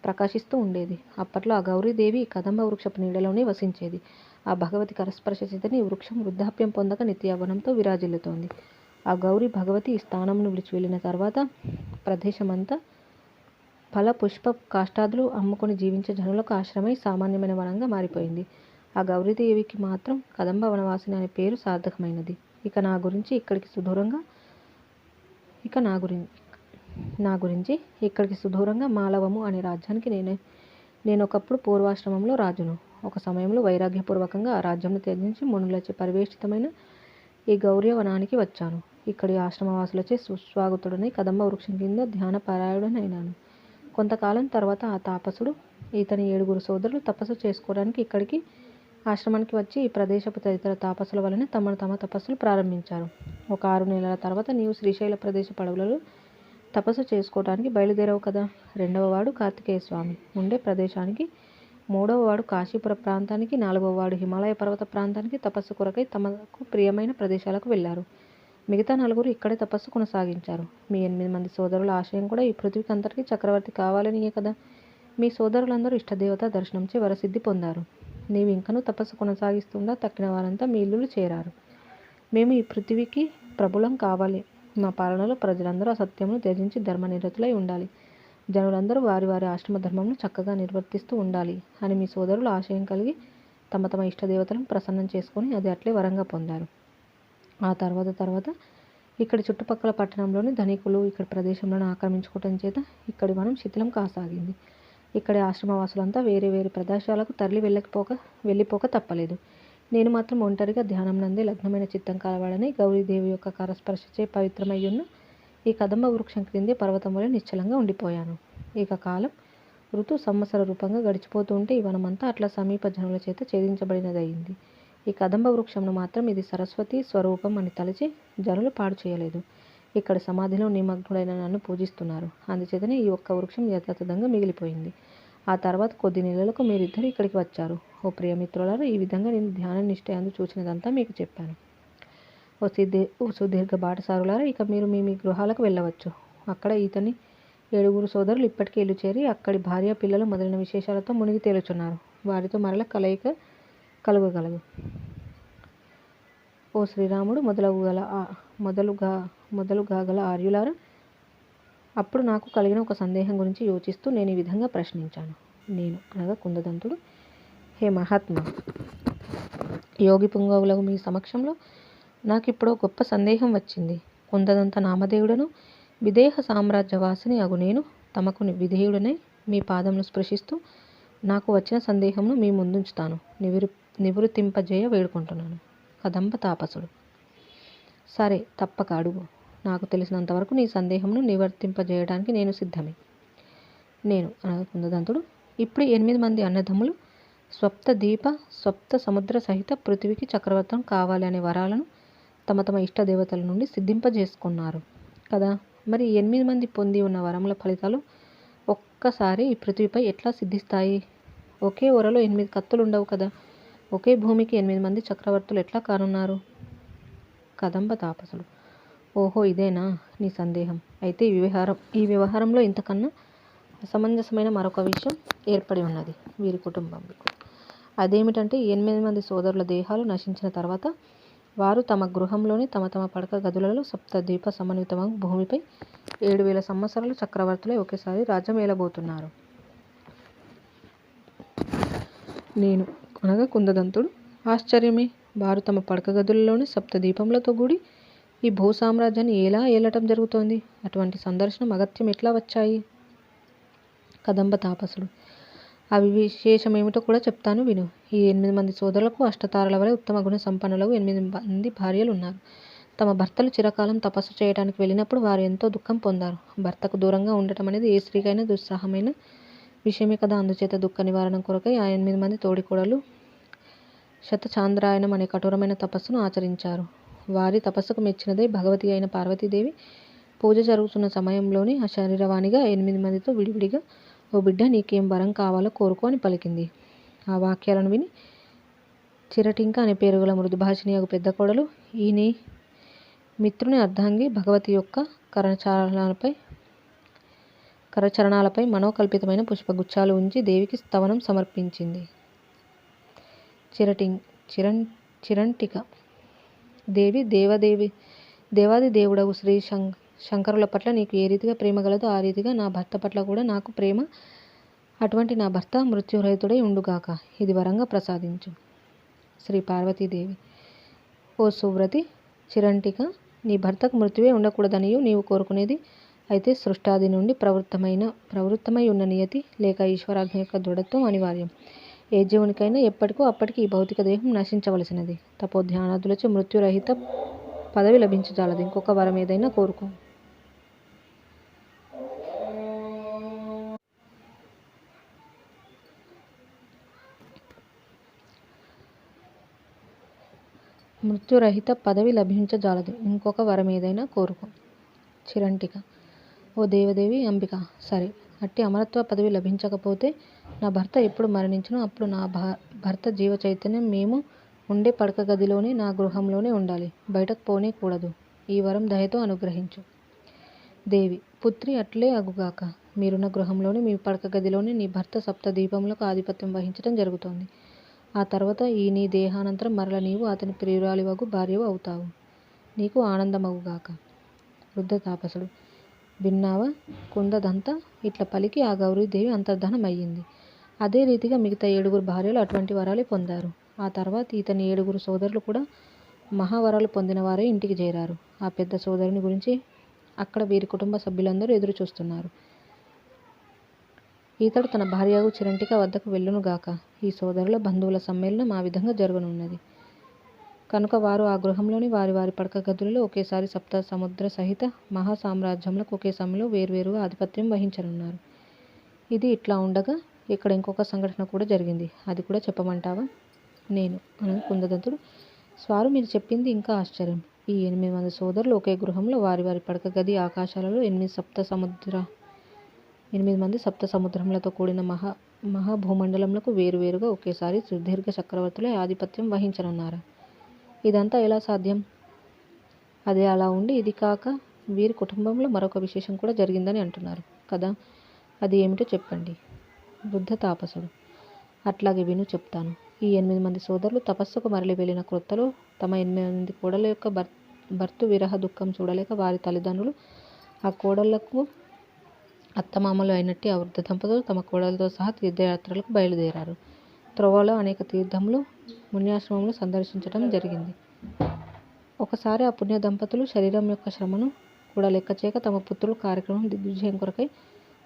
ప్రకాశిస్తూ ఉండేది. అప్పట్లో ఆ గౌరీదేవి ఈ కదంబ వృక్షపు నీడలోనే వసించేది. ఆ భగవతి కరస్పర్శ చేతనే ఈ వృక్షం వృద్ధాప్యం పొందక నిత్యయవ్వనంతో విరాజిల్లుతోంది. ఆ గౌరీ భగవతి ఈ స్థానంను విడిచి వెళ్ళిన తర్వాత ప్రదేశమంతా ఫల పుష్ప కాష్టాదులు అమ్ముకొని జీవించే జనులకు ఆశ్రమై సామాన్యమైన వనంగా మారిపోయింది. ఆ గౌరీదేవికి మాత్రం కదంబ వనవాసిని అనే పేరు సార్థకమైనది. నా గురించి ఇక్కడికి సుదూరంగా మాలవము అనే రాజ్యానికి నేనొకప్పుడు పూర్వాశ్రమంలో రాజును. ఒక సమయంలో వైరాగ్యపూర్వకంగా ఆ రాజ్యంను త్యజించి మునులచే పరివేష్టితమైన ఈ గౌరీవనానికి వచ్చాను. ఇక్కడి ఆశ్రమవాసులచే సుస్వాగతుడనై కదంబ వృక్షం కింద ధ్యానపరాయణుడనైనాను. కొంతకాలం తర్వాత ఆ తాపసుడు, ఇతని 7 సోదరులు తపస్సు చేసుకోవడానికి ఇక్కడికి ఆశ్రమానికి వచ్చి ఈ ప్రదేశపు తదితర తాపసుల వలన తమ తపస్సులు ప్రారంభించారు. ఒక 6 నెలల తర్వాత నీవు శ్రీశైల ప్రదేశ పడవులలో తపస్సు చేసుకోవడానికి బయలుదేరావు కదా. 2వ వాడు కార్తికేయ స్వామి ఉండే ప్రదేశానికి, 3వ వాడు కాశీపుర ప్రాంతానికి, 4వ వాడు హిమాలయ పర్వత ప్రాంతానికి తపస్సు కొరకై తమకు ప్రియమైన ప్రదేశాలకు వెళ్ళారు. మిగతా 4 ఇక్కడే తపస్సు కొనసాగించారు. మీ 8 మంది సోదరుల ఆశయం కూడా ఈ పృథ్వీకి అంతటికీ చక్రవర్తి కావాలనియే కదా. మీ సోదరులందరూ ఇష్టదేవత దర్శనంచే వరసిద్ధి పొందారు. నీవు ఇంకనూ తపస్సు కొనసాగిస్తుండా తక్కిన వారంతా మీ ఇల్లులు చేరారు. మేము ఈ పృథ్వీకి ప్రభులం కావాలి. మా పాలనలో ప్రజలందరూ అసత్యమును త్యజించి ధర్మనిరతులై ఉండాలి. జనులందరూ వారి వారి ఆశ్రమ ధర్మమును చక్కగా నిర్వర్తిస్తూ ఉండాలి అని మీ సోదరులు ఆశయం కలిగి తమ ఇష్టదేవతలను ప్రసన్నం చేసుకొని అది అట్లే వరంగా పొందారు. ఆ తర్వాత ఇక్కడి చుట్టుపక్కల పట్టణంలోని ధనికులు ఇక్కడి ప్రదేశంలో ఆక్రమించుకోవటం చేత ఇక్కడి వనం శిథిలం కాసాగింది. ఇక్కడి ఆశ్రమవాసులంతా వేరే వేరే ప్రదేశాలకు తరలి వెళ్ళిపోక తప్పలేదు. నేను మాత్రం ఒంటరిగా ధ్యానం నందే లగ్నమైన చిత్తం కలవాడని గౌరీదేవి యొక్క కరస్పర్శచే పవిత్రమయ్యున్న ఈ కదంబ వృక్షం క్రిందే పర్వతం వలె నిశ్చలంగా ఉండిపోయాను. ఇక కాలం సంవత్సర రూపంగా గడిచిపోతూ ఉంటే ఈ వనమంతా అట్లా సమీప జనుల చేత ఛేదించబడినదయింది. ఈ కదంబ వృక్షంను మాత్రం ఇది సరస్వతి స్వరూపం అని తలచి జనులు పాడు చేయలేదు. ఇక్కడ సమాధిలో నిమగ్నుడైన నన్ను పూజిస్తున్నారు. అందుచేతనే ఈ ఒక్క వృక్షం యథాతథంగా మిగిలిపోయింది. ఆ తర్వాత కొద్ది నెలలకు మీరిద్దరూ ఇక్కడికి వచ్చారు. ఓ ప్రియమిత్రులారా, ఈ విధంగా నేను ధ్యాన నిష్ఠయందు చూచినదంతా మీకు చెప్పాను. ఓ సుదీర్ఘ బాటసారులారా, ఇక మీరు మీ మీ గృహాలకు వెళ్ళవచ్చు. అక్కడ ఇతని 7 సోదరులు ఇప్పటికే ఇల్లు చేరి అక్కడి భార్య పిల్లలు మొదలైన విశేషాలతో మునిగి తేలుచున్నారు. వారితో మరల కలయిక కలుగగలదు. ఓ శ్రీరాముడు మొదలుగాగల ఆర్యులారా, అప్పుడు నాకు కలిగిన ఒక సందేహం గురించి యోచిస్తూ నేను ఈ విధంగా ప్రశ్నించాను. నేను అనగా కుందదంతుడు, హే మహాత్మా, యోగి పుంగవులకు మీ సమక్షంలో నాకిప్పుడు గొప్ప సందేహం వచ్చింది. కుందదంత నామదేవుడను విదేహ సామ్రాజ్యవాసిని అగు నేను తమకు విధేయుడనై మీ పాదమును స్పృశిస్తూ నాకు వచ్చిన సందేహంను మీ ముందుంచుతాను. నివృత్తింపజేయ వేడుకుంటున్నాను. కదంబ తాపసుడు, సరే, తప్పక అడుగు. నాకు తెలిసినంతవరకు నీ సందేహంను నివర్తింపజేయడానికి నేను సిద్ధమే. నేను అనగా కుందదంతుడు, ఇప్పుడు 8 మంది అన్నదమ్ములు స్వప్త దీప స్వప్త సముద్ర సహిత పృథివికి చక్రవర్తం కావాలి అనే వరాలను తమ తమ ఇష్టదేవతల నుండి సిద్ధింపజేసుకున్నారు కదా. మరి 8 మంది పొంది ఉన్న వరముల ఫలితాలు ఒక్కసారి ఈ పృథివిపై ఎట్లా సిద్ధిస్తాయి? ఒకే ఒరలో 8 కత్తులు ఉండవు కదా. ఒకే భూమికి 8 మంది చక్రవర్తులు ఎట్లా కానున్నారు? కదంబ తాపసుడు, ఓహో, ఇదేనా నీ సందేహం? అయితే ఈ వ్యవహారంలో ఇంతకన్నా అసమంజసమైన మరొక విషయం ఏర్పడి ఉన్నది వీరి కుటుంబంకు. అదేమిటంటే 8 మంది సోదరుల దేహాలు నశించిన తర్వాత వారు తమ గృహంలోని తమ తమ పడక గదులలో సప్తద్వీప సమన్వితమగు భూమిపై 7000 సంవత్సరాలు చక్రవర్తులై ఒకేసారి రాజ్యం ఏలబోతున్నారు. నేను అనగా కుందదంతుడు, ఆశ్చర్యమే. వారు తమ పడక గదులలోని సప్తద్వీపములతో కూడి ఈ భూ సామ్రాజ్యాన్ని ఎలా ఏలటం జరుగుతోంది? అటువంటి సందర్శనం అగత్యం ఎట్లా వచ్చాయి? కదంబ తాపసుడు, అవి విశేషమేమిటో కూడా చెప్తాను విను. ఈ 8 మంది సోదరులకు అష్టతారల వలె ఉత్తమ గుణ సంపన్నులకు 8 మంది భార్యలు ఉన్నారు. తమ భర్తలు చిరకాలం తపస్సు చేయడానికి వెళ్ళినప్పుడు వారు ఎంతో దుఃఖం పొందారు. భర్తకు దూరంగా ఉండటం అనేది ఏ స్త్రీకైనా దుస్సాహమైన విషయమే కదా. అందుచేత దుఃఖ నివారణం కొరకై ఆ 8 మంది తోడికోడలు శతచాంద్రాయనం అనే కఠోరమైన తపస్సును ఆచరించారు. వారి తపస్సుకు మెచ్చినదై భగవతి అయిన పార్వతీదేవి పూజ జరుగుతున్న సమయంలోనే ఆ శరీరవాణిగా 8 మందితో విడివిడిగా, ఓ బిడ్డ, నీకేం వరం కావాలో కోరుకో అని పలికింది. ఆ వాక్యాలను విని చిరటింక అనే పేరుగల మృదుభాషిణి అగు పెద్ద కోడలు ఈ నీ మిత్రుని అర్ధాంగి భగవతి యొక్క కరచరణాలపై మనోకల్పితమైన పుష్పగుచ్చాలు ఉంచి దేవికి స్తవనం సమర్పించింది. చిరంటిక దేవి, దేవాది దేవుడవు శ్రీ శంకరుల పట్ల నీకు ఏ రీతిగా ప్రేమ గలదో ఆ రీతిగా నా భర్త పట్ల కూడా నాకు ప్రేమ. అటువంటి నా భర్త మృత్యురహితుడై ఉండుగాక. ఇది వరంగా ప్రసాదించు. శ్రీ పార్వతీదేవి, ఓ సువ్రతి చిరంటిక, నీ భర్తకు మృత్యువే ఉండకూడదనియు నీవు కోరుకునేది అయితే సృష్టాది నుండి ప్రవృత్తమై ఉన్న నియతి లేక ఈశ్వరాజ్ఞ యొక్క దృఢత్వం అనివార్యం. ఏ జీవునికైనా ఎప్పటికో అప్పటికి ఈ భౌతిక దేహం నశించవలసినది. తపోధ్యానాదులచే మృత్యురహిత పదవి లభించజాలదు. ఇంకొక వరం ఏదైనా కోరుకో. మృత్యురహిత పదవి లభించజాలదు. ఇంకొక వరం ఏదైనా కోరుకో. చిరంటిక, ఓ దేవదేవి అంబిక, సరే, అట్టి అమరత్వ పదవి లభించకపోతే నా భర్త ఎప్పుడు మరణించునో అప్పుడు నా భర్త జీవ చైతన్యం మేము ఉండే పడక గదిలోనే, నా గృహంలోనే ఉండాలి. బయటకు పోనే కూడదు. ఈ వరం దయతో అనుగ్రహించు. దేవి, పుత్రి, అట్లే అగుగాక. మీరున్న గృహంలోనే, మీ పడక గదిలోనే నీ భర్త సప్తదీపములకు ఆధిపత్యం వహించడం జరుగుతోంది. ఆ తర్వాత ఈ నీ దేహానంతరం మరల నీవు అతని ప్రియురాలివగు భార్యవు అవుతావు. నీకు ఆనందమగుగాక. వృద్ధ తాపసుడు, విన్నావా కుందదంతా? ఇట్లా పలికి ఆ గౌరీదేవి అంతర్ధానం అయ్యింది. అదే రీతిగా మిగతా 7 భార్యలు అటువంటి వరాలే పొందారు. ఆ తర్వాత ఇతని 7 సోదరులు కూడా మహావరాలు పొందిన వారే ఇంటికి చేరారు. ఆ పెద్ద సోదరుని గురించి అక్కడ వీరి కుటుంబ సభ్యులందరూ ఎదురు చూస్తున్నారు. ఈతడు తన భార్యగు చిరంటిక వద్దకు వెళ్ళునుగాక. ఈ సోదరుల బంధువుల సమ్మేళనం ఆ విధంగా జరగనున్నది కనుక వారు ఆ గృహంలోని వారి వారి పడక గదులలో ఒకేసారి సప్త సముద్ర సహిత మహా సామ్రాజ్యములకు ఒకే సమయంలో వేరువేరుగా ఆధిపత్యం వహించనున్నారు. ఇది ఇట్లా ఉండగా ఇక్కడ ఇంకొక సంఘటన కూడా జరిగింది. అది కూడా చెప్పమంటావా? నేను అనగా కుందదంతుడు, స్వారు మీరు చెప్పింది ఇంకా ఆశ్చర్యం. ఈ 8 మంది సోదరులు ఒకే గృహంలో వారి వారి పడక గది ఆకాశాలలో 8 మంది సప్త సముద్రములతో కూడిన మహాభూమండలములకు వేరువేరుగా ఒకేసారి సుదీర్ఘ చక్రవర్తులే ఆధిపత్యం వహించనున్నారా? ఇదంతా ఎలా సాధ్యం? అది అలా ఉండి ఇది కాక వీరి కుటుంబంలో మరొక విశేషం కూడా జరిగిందని అంటున్నారు కదా, అది ఏమిటో చెప్పండి. వృద్ధ తాపసుడు, అట్లాగే విను చెప్తాను. ఈ 8 మంది సోదరులు తపస్సుకు మరలి వెళ్ళిన క్రొత్తలో తమ 8 మంది కోడల యొక్క భర్తృ విరహ దుఃఖం చూడలేక వారి తల్లిదండ్రులు ఆ కోడళ్లకు అత్తమామలు అయినట్టు ఆ వృద్ధ దంపతులు తమ కోడలతో సహా తీర్థయాత్రలకు బయలుదేరారు. త్రోవలో అనేక తీర్థములు పుణ్యాశ్రమములు సందర్శించడం జరిగింది. ఒకసారి ఆ పుణ్య దంపతులు శరీరం యొక్క శ్రమను కూడా లెక్కచేయక తమ పుత్రుల కార్యక్రమం దిగ్విజయం కొరకై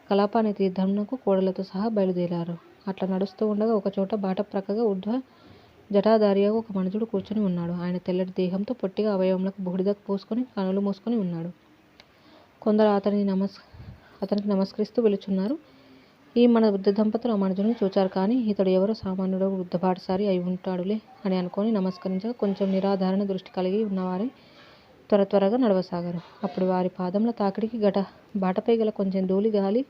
కలాప అనే తీర్థమునకు కోడలతో సహా బయలుదేరారు. అట్లా నడుస్తూ ఉండగా ఒకచోట బాట ప్రక్కగా ఊర్ధ్వ జటాధారిగా ఒక మనుషుడు కూర్చొని ఉన్నాడు. ఆయన తెల్లటి దేహంతో పొట్టిగా అవయవములకు బూడిద పూసుకొని కనులు మూసుకొని ఉన్నాడు. కొందరు అతనికి నమస్కరిస్తూ వెళుచున్నారు. ఈ మన వృద్ధ దంపతులు ఆ మనుషుని చూచారు కానీ ఇతడు ఎవరో సామాన్యుడు వృద్ధ బాటసారి అయి ఉంటాడులే అని అనుకొని నమస్కరించగా కొంచెం నిరాధారణ దృష్టి కలిగి ఉన్నవారే త్వరగా నడవసాగారు. అప్పుడు వారి పాదముల తాకిడికి బాటపై గల కొంచెం ధూళి గాలి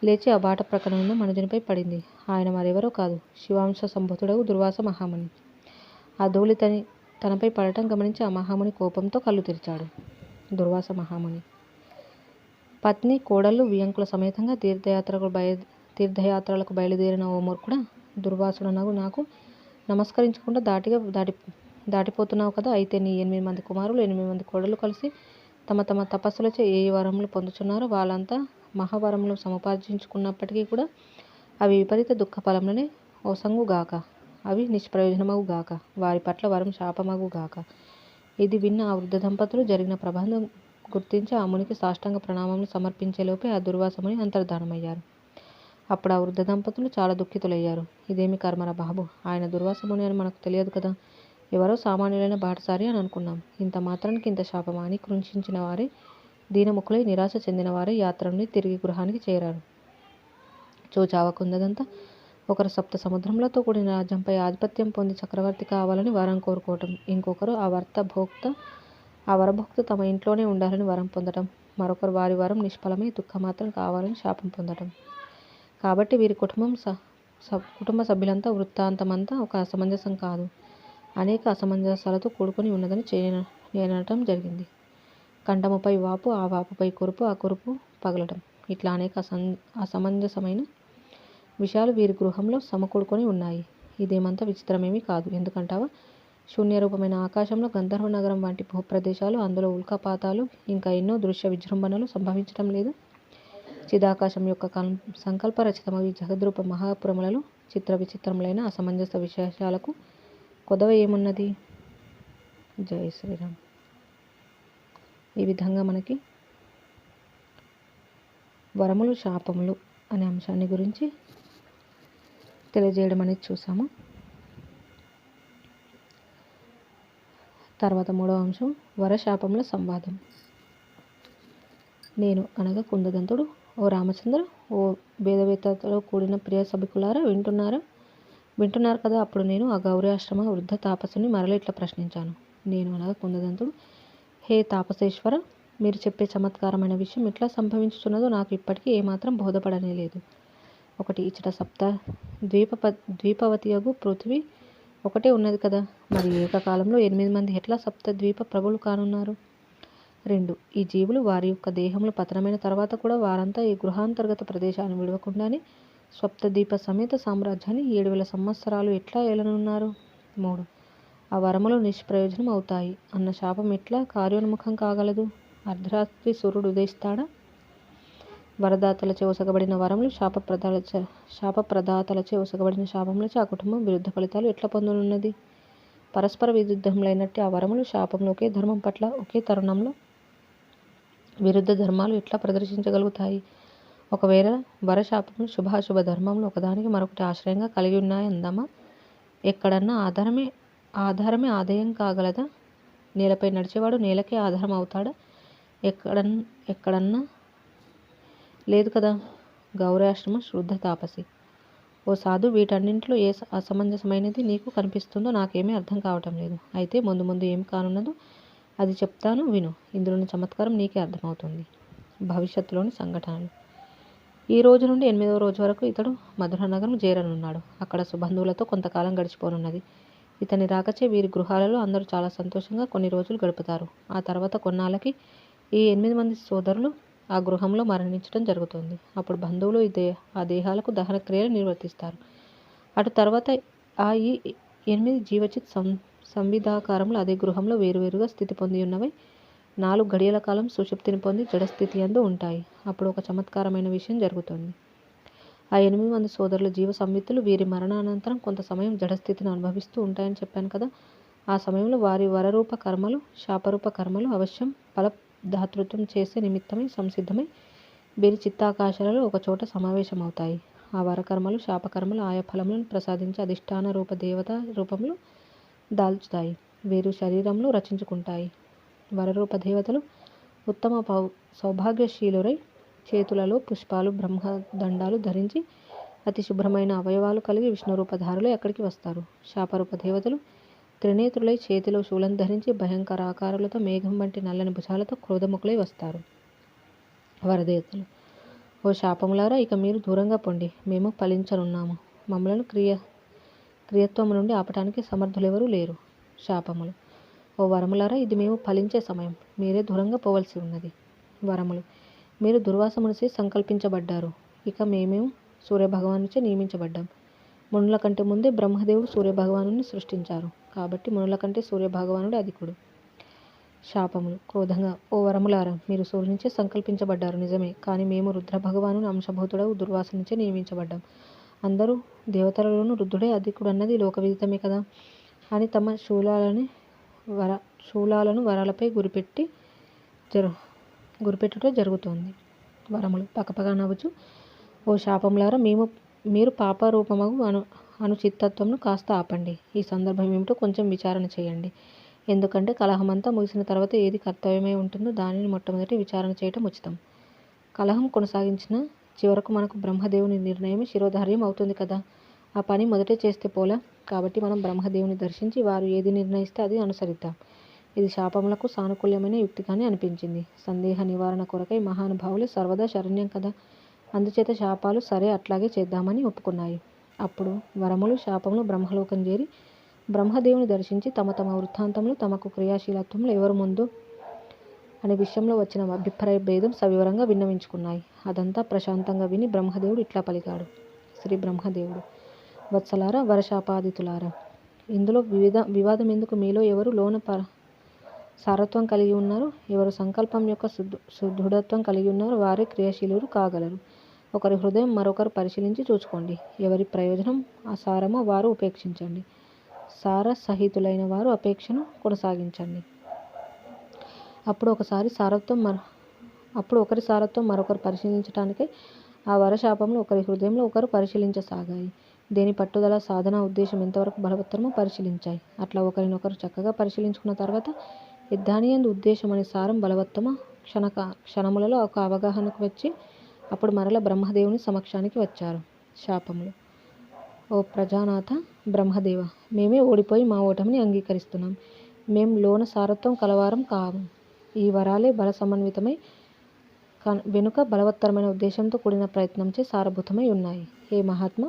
లేచి ఆ బాట ప్రక్కన ఉన్న మనుజునిపై పడింది. ఆయన మరెవరో కాదు, శివాంశ సంభూతుడగు దుర్వాస మహాముని. ఆ ధూళి తనపై పడటం గమనించి ఆ మహాముని కోపంతో కళ్ళు తెరిచాడు. దుర్వాస మహాముని పత్ని కోడళ్ళు వియంకుల సమేతంగా తీర్థయాత్రలకు బయలుదేరిన ఓ మూర్ఖుడా, దుర్వాసుడనగు నాకు నమస్కరించకుండా దాటిపోతున్నావు కదా. అయితే నీ 8 మంది కుమారులు 8 మంది కోడళ్ళు కలిసి తమ తపస్సులచే ఏ వరములు పొందుచున్నారో వాళ్ళంతా మహావరములు సముపార్జించుకున్నప్పటికీ కూడా అవి విపరీత దుఃఖ ఫలములనే ఒసంగుగాక, అవి నిష్ప్రయోజనమగుగాక, వారి పట్ల వరం శాపమగుగాక. ఇది విన్న ఆ వృద్ధ దంపతులు జరిగిన ప్రబంధం గుర్తించి ఆ మునికి సాష్టాంగ ప్రణామములు సమర్పించేలోపే ఆ దుర్వాసముని అంతర్ధానమయ్యారు. అప్పుడు ఆ వృద్ధ దంపతులు చాలా దుఃఖితులయ్యారు. ఇదేమి కర్మరా బాబు, ఆయన దుర్వాసముని అని మనకు తెలియదు కదా, ఎవరో సామాన్యులైన బాటసారి అని అనుకున్నాం. ఇంత మాత్రానికి ఇంత శాపమా అని కృంశించిన వారే దీనముఖులై నిరాశ చెందిన వారే యాత్ర నుండి తిరిగి గృహానికి చేరారు. చూచావా కుందదంతా, ఒకరు సప్త సముద్రములతో కూడిన రాజ్యంపై ఆధిపత్యం పొంది చక్రవర్తి కావాలని వరం కోరుకోవటం, ఇంకొకరు ఆ వరభోక్త తమ ఇంట్లోనే ఉండాలని వరం పొందటం, మరొకరు వారి వరం నిష్ఫలమై దుఃఖమాత్రం కావాలని శాపం పొందటం. కాబట్టి వీరి కుటుంబ సభ్యులంతా వృత్తాంతమంతా ఒక అసమంజసం కాదు, అనేక అసమంజసాలతో కూడుకొని ఉన్నదని నేననటం జరిగింది. కంఠముపై వాపు, ఆ వాపుపై కురుపు, ఆ కురుపు పగలటం, ఇట్లా అనేక అసమంజసమైన విషయాలు వీరి గృహంలో సమకూడుకొని ఉన్నాయి. ఇదేమంతా విచిత్రమేమీ కాదు. ఎందుకంటావా? శూన్యరూపమైన ఆకాశంలో గంధర్వ నగరం వంటి భూప్రదేశాలు, అందులో ఉల్కాపాతాలు, ఇంకా ఎన్నో దృశ్య విజృంభణలు సంభవించటం లేదు. చిదాకాశం యొక్క సంకల్ప రచితమవి జగద్రూప మహాపురములలో చిత్ర విచిత్రములైన అసమంజస విశేషాలకు కొదవ ఏమున్నది? జై శ్రీరామ్. ఈ విధంగా మనకి వరములు శాపములు అనే అంశాన్ని గురించి తెలియజేయడం అనేది చూసాము. తర్వాత 3వ అంశం వరశాపముల సంవాదం. నేను అనగా కుందదంతుడు, ఓ రామచంద్ర, ఓ భేదవేత్తతో కూడిన ప్రియ సభికులారా, వింటున్నారు కదా. అప్పుడు నేను ఆ గౌర్యాశ్రమ వృద్ధ తాపసుని మరల ఇట్లా ప్రశ్నించాను. నేను అనగా కుందదంతుడు, హే తాపసేశ్వర, మీరు చెప్పే చమత్కారమైన విషయం ఎట్లా సంభవించుచున్నదో నాకు ఇప్పటికీ ఏమాత్రం బోధపడనే లేదు. ఒకటి, ఇచ్చట సప్త ద్వీపవతియగు పృథివీ ఒకటే ఉన్నది కదా, మరి ఏకకాలంలో 8 మంది ఎట్లా సప్త ద్వీప ప్రభులు కానున్నారు? 2, ఈ జీవులు వారి యొక్క దేహములు పతనమైన తర్వాత కూడా వారంతా ఈ గృహాంతర్గత ప్రదేశాన్ని విడవకుండానే సప్తద్వీప సమేత సామ్రాజ్యాన్ని 7000 సంవత్సరాలు ఎట్లా ఏలనున్నారు? 3, ఆ వరములు నిష్ప్రయోజనం అవుతాయి అన్న శాపం ఎట్లా కార్యోన్ముఖం కాగలదు? అర్ధరాత్రి సూర్యుడు ఉదయిస్తాడా? వరదాతలచే ఒసగబడిన వరములు శాపప్రదాతలచే ఒసగబడిన శాపములచే ఆ కుటుంబం విరుద్ధ ఫలితాలు ఎట్లా పొందనున్నది? పరస్పర విరుద్ధములైనట్టు ఆ వరములు శాపములు ఒకే ధర్మం పట్ల ఒకే తరుణంలో విరుద్ధ ధర్మాలు ఎట్లా ప్రదర్శించగలుగుతాయి? ఒకవేళ వరశాపములు శుభాశుభ ధర్మములు ఒకదానికి మరొకటి ఆశ్రయంగా కలిగి ఉన్నాయందామా? ఎక్కడన్నా ఆధారమే ఆదాయం కాగలదా? నేలపై నడిచేవాడు నేలకే ఆధారం అవుతాడా? ఎక్కడన్నా లేదు కదా. గౌరాశ్రమ శుద్ధ తాపసి, ఓ సాధు, వీటన్నింటిలో ఏ అసమంజసమైనది నీకు కనిపిస్తుందో నాకేమీ అర్థం కావటం లేదు. అయితే ముందు ముందు ఏం కానున్నదో అది చెప్తాను, విను. ఇందులోని చమత్కారం నీకే అర్థమవుతుంది. భవిష్యత్తులోని సంఘటనలు. ఈ రోజు నుండి 8వ రోజు వరకు ఇతడు మధుర నగరం చేరనున్నాడు. అక్కడ సుబంధువులతో కొంతకాలం గడిచిపోనున్నది. ఇతని రాకచే వీరి గృహాలలో అందరూ చాలా సంతోషంగా కొన్ని రోజులు గడుపుతారు. ఆ తర్వాత కొన్నాళ్ళకి ఈ 8 మంది సోదరులు ఆ గృహంలో మరణించడం జరుగుతుంది. అప్పుడు బంధువులు ఆ దేహాలకు దహన క్రియలు నిర్వర్తిస్తారు. అటు తర్వాత ఈ 8 జీవచిత్ సంవిధాకారములు అదే గృహంలో వేరువేరుగా స్థితి పొంది ఉన్నవై 4 గడియల కాలం సుషుప్తిని పొంది జడస్థితి యందు ఉంటాయి. అప్పుడు ఒక చమత్కారమైన విషయం జరుగుతుంది. ఆ 8 మంది సోదరుల జీవ సంవిత్తులు వీరి మరణానంతరం కొంత సమయం జడస్థితిని అనుభవిస్తూ ఉంటాయని చెప్పాను కదా. ఆ సమయంలో వారి వరరూప కర్మలు, శాపరూప కర్మలు అవశ్యం ఫలదాతృత్వం చేసే నిమిత్తమై సంసిద్ధమై వీరి చిత్తాకాశాలలో ఒకచోట సమావేశమవుతాయి. ఆ వరకర్మలు, శాపకర్మలు ఆయా ఫలములను ప్రసాదించే అధిష్టాన రూప దేవత రూపములు దాల్చుతాయి. వీరు శరీరంలో రచించుకుంటాయి. వరరూప దేవతలు ఉత్తమ సౌభాగ్యశీలురై చేతులలో పుష్పాలు, బ్రహ్మదండాలు ధరించి అతి శుభ్రమైన అవయవాలు కలిగి విష్ణురూపధారులై అక్కడికి వస్తారు. శాపరూప దేవతలు త్రినేత్రులై చేతిలో శూలం ధరించి భయంకర ఆకారాలతో మేఘం వంటి నల్లని భుజాలతో క్రోధముఖులై వస్తారు. వరదేవతలు, ఓ శాపములారా, ఇక మీరు దూరంగా పొండి. మేము ఫలించనున్నాము. మమ్మలను క్రియత్వము నుండి ఆపటానికి సమర్థులెవరూ లేరు. శాపములు, ఓ వరములారా, ఇది మేము ఫలించే సమయం. మీరే దూరంగా పోవలసి ఉన్నది. వరములు, మీరు దుర్వాస మునిసి సంకల్పించబడ్డారు. ఇక మేమేమో సూర్యభగవానుచే నియమించబడ్డాం. మునుల కంటే ముందే బ్రహ్మదేవుడు సూర్యభగవాను సృష్టించారు. కాబట్టి మునుల కంటే సూర్యభగవానుడు అధికుడు. శాపములు క్రోధంగా, ఓ వరములారా, మీరు సూర్యునిచే సంకల్పించబడ్డారు నిజమే. కానీ మేము రుద్రభగవాను అంశభూతుడవు దుర్వాసునిచే నియమించబడ్డాం. అందరూ దేవతలలోనూ రుద్రుడే అధికుడన్నది లోకవిదితమే కదా అని తమ శూలాలను వరాలపై గురిపెట్టుట జరుగుతోంది. వరములు పకపక నవ్వుచు, ఓ శాపములారా, మీరు పాపరూపమగు అనుచిత్తత్వంను కాస్త ఆపండి. ఈ సందర్భం ఏమిటో కొంచెం విచారణ చేయండి. ఎందుకంటే కలహమంతా ముగిసిన తర్వాత ఏది కర్తవ్యమై ఉంటుందో దానిని మొట్టమొదటి విచారణ చేయటం ఉచితం. కలహం కొనసాగించిన చివరకు మనకు బ్రహ్మదేవుని నిర్ణయమే శిరోధార్యం అవుతుంది కదా. ఆ పని మొదటే చేస్తే పోలా. కాబట్టి మనం బ్రహ్మదేవుని దర్శించి వారు ఏది నిర్ణయిస్తే అది అనుసరిద్దాం. ఇది శాపములకు సానుకూల్యమైన యుక్తిగానే అనిపించింది. సందేహ నివారణ కొరకై మహానుభావులే సర్వదా శరణ్యం కదా. అందుచేత శాపాలు సరే అట్లాగే చేద్దామని ఒప్పుకున్నాయి. అప్పుడు వరములు, శాపములు బ్రహ్మలోకం చేరి బ్రహ్మదేవుని దర్శించి తమ తమ వృత్తాంతంలో తమకు క్రియాశీలత్వంలో ఎవరు ముందు అనే విషయంలో వచ్చిన అభిప్రాయ భేదం సవివరంగా విన్నవించుకున్నాయి. అదంతా ప్రశాంతంగా విని బ్రహ్మదేవుడు ఇట్లా పలికాడు. శ్రీ బ్రహ్మదేవుడు, వత్సలారా, వరశాపాదితులారా, ఇందులో వివాదం ఎందుకు? మీలో ఎవరు లోన సారత్వం కలిగి ఉన్నారు, ఎవరు సంకల్పం యొక్క సుదృఢత్వం కలిగి ఉన్నారో వారే క్రియాశీలురు కాగలరు. ఒకరి హృదయం మరొకరు పరిశీలించి చూచుకోండి. ఎవరి ప్రయోజనం అసారమో వారు ఉపేక్షించండి. సారసహితులైన వారు అపేక్షను కొనసాగించండి. అప్పుడు ఒకరి సారత్వం మరొకరు పరిశీలించటానికై ఆ వరశాపంలో ఒకరి హృదయంలో ఒకరు పరిశీలించసాగాయి. దేని పట్టుదల, సాధన, ఉద్దేశం ఎంతవరకు బలవత్తరమో పరిశీలించాయి. అట్లా ఒకరినొకరు చక్కగా పరిశీలించుకున్న తర్వాత దానియందు ఉద్దేశం అనే సారం బలవత్తమ క్షణములలో ఒక అవగాహనకు వచ్చి అప్పుడు మరల బ్రహ్మదేవుని సమక్షానికి వచ్చారు. శాపములు, ఓ ప్రజానాథ బ్రహ్మదేవ, మేమే ఓడిపోయి మా ఓటమిని అంగీకరిస్తున్నాం. మేం లోన సారత్వం కలవారం కాము. ఈ వరాలే బల సమన్వితమై వెనుక బలవత్తరమైన ఉద్దేశంతో కూడిన ప్రయత్నంచే సారభూతమై ఉన్నాయి. హే మహాత్మ,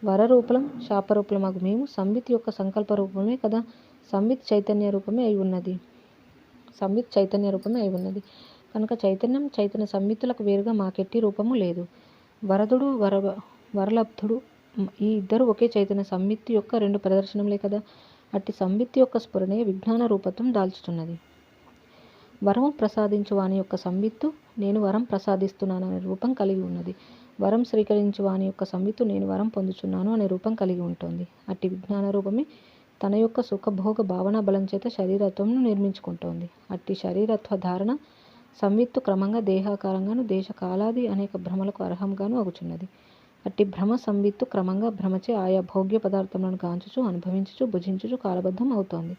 వరరూపలం శాపరూపలమగు మేము సంవిత్ యొక్క సంకల్ప రూపమే కదా. సంవిత్ చైతన్య రూపమే అయి ఉన్నది కనుక చైతన్య సంవిత్తులకు వేరుగా మాకెట్టి రూపము లేదు. వరదుడు, వరలబ్ధుడు ఈ ఇద్దరు ఒకే చైతన్య సంవిత్తు యొక్క రెండు ప్రదర్శనములే కదా. అట్టి సంవిత్తు యొక్క స్ఫురణే విజ్ఞాన రూపత్వం దాల్చుతున్నది. వరము ప్రసాదించు వాని యొక్క సంవిత్తు నేను వరం ప్రసాదిస్తున్నాననే రూపం కలిగి ఉన్నది. వరం స్వీకరించు వాని యొక్క సంవిత్తు నేను వరం పొందుచున్నాను అనే రూపం కలిగి ఉంటుంది. అట్టి విజ్ఞాన రూపమే తన యొక్క సుఖభోగ భావనా బలం చేత శరీరత్వంను నిర్మించుకుంటోంది. అట్టి శరీరత్వ ధారణ సంవిత్తు క్రమంగా దేహాకారంగాను దేశకాలాది అనేక భ్రమలకు అర్హంగాను అగుచున్నది. అట్టి భ్రమ సంవిత్తు క్రమంగా భ్రమచే ఆయా భోగ్య పదార్థములను గాంచుచు, అనుభవించుచు, భుజించుచు కాలబద్ధం అవుతోంది.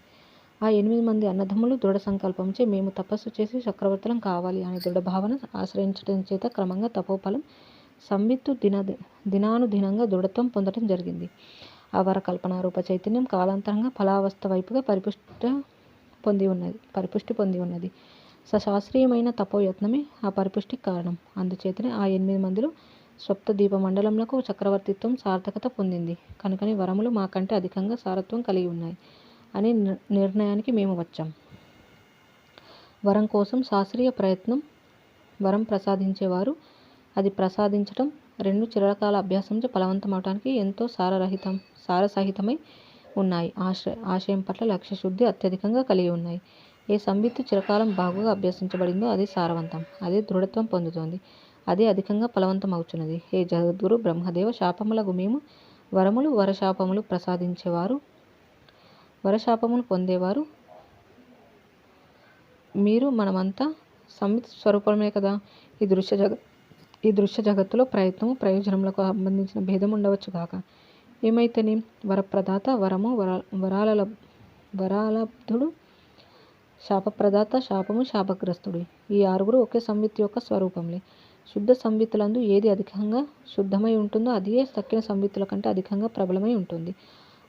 ఆ 8 మంది అన్నదమ్ములు దృఢ సంకల్పంచే మేము తపస్సు చేసి చక్రవర్తులం కావాలి అనే దృఢ భావన ఆశ్రయించటం చేత క్రమంగా తపోఫలం సంవిత్తు దినానుదినంగా దృఢత్వం పొందడం జరిగింది. ఆ వర కల్పనారూప చైతన్యం కాలాంతరంగా ఫలావస్థ వైపుగా పరిపుష్టి పొంది ఉన్నది. సశాస్త్రీయమైన తపోయత్నమే ఆ పరిపుష్టికి కారణం. అందుచేతనే ఆ 8 మందిలో స్వప్త దీప మండలములకు చక్రవర్తిత్వం సార్థకత పొందింది. కనుకని వరములు మాకంటే అధికంగా సారత్వం కలిగి ఉన్నాయి అనే నిర్ణయానికి మేము వచ్చాం. వరం కోసం శాస్త్రీయ ప్రయత్నం, వరం ప్రసాదించేవారు అది ప్రసాదించటం రెండు చిరకాల అభ్యాసంచే ఫలవంతమవటానికి ఎంతో సారసహితమై ఉన్నాయి. ఆశయం పట్ల లక్ష్యశుద్ధి అత్యధికంగా కలిగి ఉన్నాయి. ఏ సంవిత్తు చిరకాలం బాగుగా అభ్యసించబడిందో అదే సారవంతం, అదే దృఢత్వం పొందుతోంది, అదే అధికంగా ఫలవంతం అవుతున్నది. ఏ జగద్గురు బ్రహ్మదేవ శాపములకు మేము వరములు, వరశాపములు ప్రసాదించేవారు, వరశాపములు పొందేవారు మీరు, మనమంతా సంవిత్ స్వరూపమే కదా. ఈ దృశ్య జగత్తులో ప్రయత్నము ప్రయోజనములకు సంబంధించిన భేదం ఉండవచ్చు కాక ఏమైతేనే వరప్రదాత వరము వరాలబ్ధుడు, శాపప్రదాత శాపము శాపగ్రస్తుడు, ఈ ఆరుగురు ఒకే సంవిత్ యొక్క స్వరూపంలే. శుద్ధ సంవిత్తులందు ఏది అధికంగా శుద్ధమై ఉంటుందో అదే తక్కిన సంవిత్తుల కంటే అధికంగా ప్రబలమై ఉంటుంది.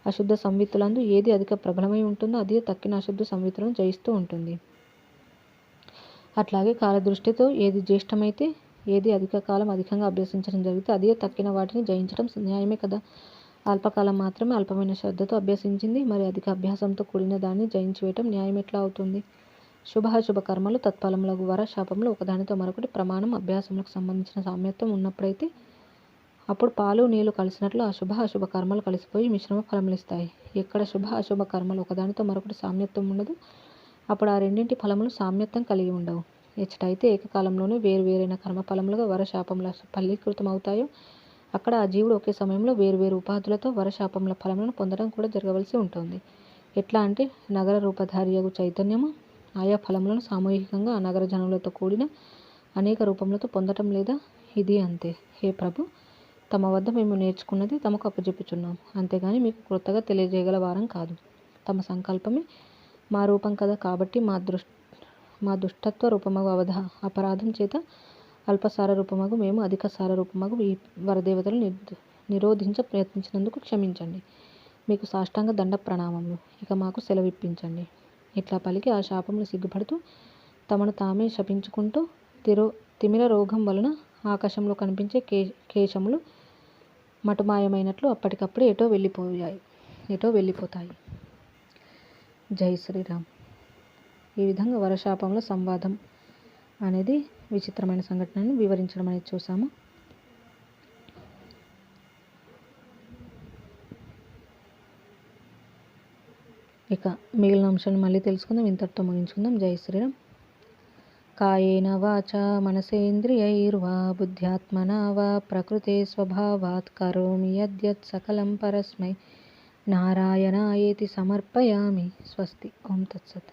అశుద్ధ సంవిత్తులందు ఏది అధిక ప్రబలమై ఉంటుందో అదే తక్కిన అశుద్ధ సంవిత్తులను జయిస్తూ ఉంటుంది. అట్లాగే కాలదృష్టితో ఏది జ్యేష్ఠమైతే, ఏది అధిక కాలం అధికంగా అభ్యసించడం జరిగితే అదే తక్కిన వాటిని జయించడం న్యాయమే కదా. అల్పకాలం మాత్రమే అల్పమైన శ్రద్ధతో అభ్యసించింది మరి అధిక అభ్యాసంతో కూడిన దాన్ని జయించివేయటం న్యాయం ఎట్లా అవుతుంది? శుభాశుభ కర్మలు తత్ఫలములకు వర శాపములు ఒకదానితో మరొకటి ప్రమాణం అభ్యాసములకు సంబంధించిన సామ్యత్వం ఉన్నప్పుడైతే అప్పుడు పాలు నీళ్లు కలిసినట్లు ఆ శుభ అశుభ కర్మలు కలిసిపోయి మిశ్రమ ఫలములిస్తాయి. ఎక్కడ శుభ అశుభ కర్మలు ఒకదానితో మరొకటి సామ్యత్వం ఉండదు అప్పుడు ఆ రెండింటి ఫలములు సామ్యత్వం కలిగి ఉండవు. ఎచ్చటైతే ఏకకాలంలోనే వేరువేరైన కర్మఫలములుగా వరశాపముల ఫలీకృతమవుతాయో అక్కడ ఆ జీవుడు ఒకే సమయంలో వేరువేరు ఉపాధులతో వరశాపముల ఫలములను పొందడం కూడా జరగవలసి ఉంటుంది. ఎట్లా అంటే నగర రూపధారియగు చైతన్యము ఆయా ఫలములను సామూహికంగా ఆ నగర జనులతో కూడిన అనేక రూపములతో పొందటం లేదా? ఇది అంతే. హే ప్రభు, తమ వద్ద మేము నేర్చుకున్నది తమకు అప్పజెప్పుచున్నాం, అంతేగాని మీకు క్రొత్తగా తెలియజేయగల వారం కాదు. తమ సంకల్పమే మా రూపం కదా. కాబట్టి మా దుష్టత్వ రూపమగు అపరాధం చేత అల్పసార రూపమగు మేము అధిక సార రూపమగు ఈ వరదేవతలు నిరోధించ ప్రయత్నించినందుకు క్షమించండి. మీకు సాష్టాంగ దండ ప్రణామములు. ఇక మాకు సెలవిప్పించండి. ఇట్లా పలికి ఆ శాపములు సిగ్గుపడుతూ తమను తామే శపించుకుంటూ తిమిర రోగం వలన ఆకాశంలో కనిపించే కేశములు మటుమాయమైనట్లు అప్పటికప్పుడే ఎటో వెళ్ళిపోతాయి. జై శ్రీరామ్. ఈ విధంగా వరశాపముల సంవాదం అనేది విచిత్రమైన సంఘటనను వివరించడం అనేది చూసాము. ఇక మిగిలిన అంశాన్ని మళ్ళీ తెలుసుకుందాం. ఇంతటితో ముగించుకుందాం. జై శ్రీరామ్. కాయేన వాచా మనసేంద్రియైర్వా బుద్ధ్యాత్మనా వా ప్రకృతే స్వభావాత్ కరోమి యద్యత్ సకలం పరస్మై నారాయణాయేతి సమర్పయామి. స్వస్తి. ఓం తత్సత్.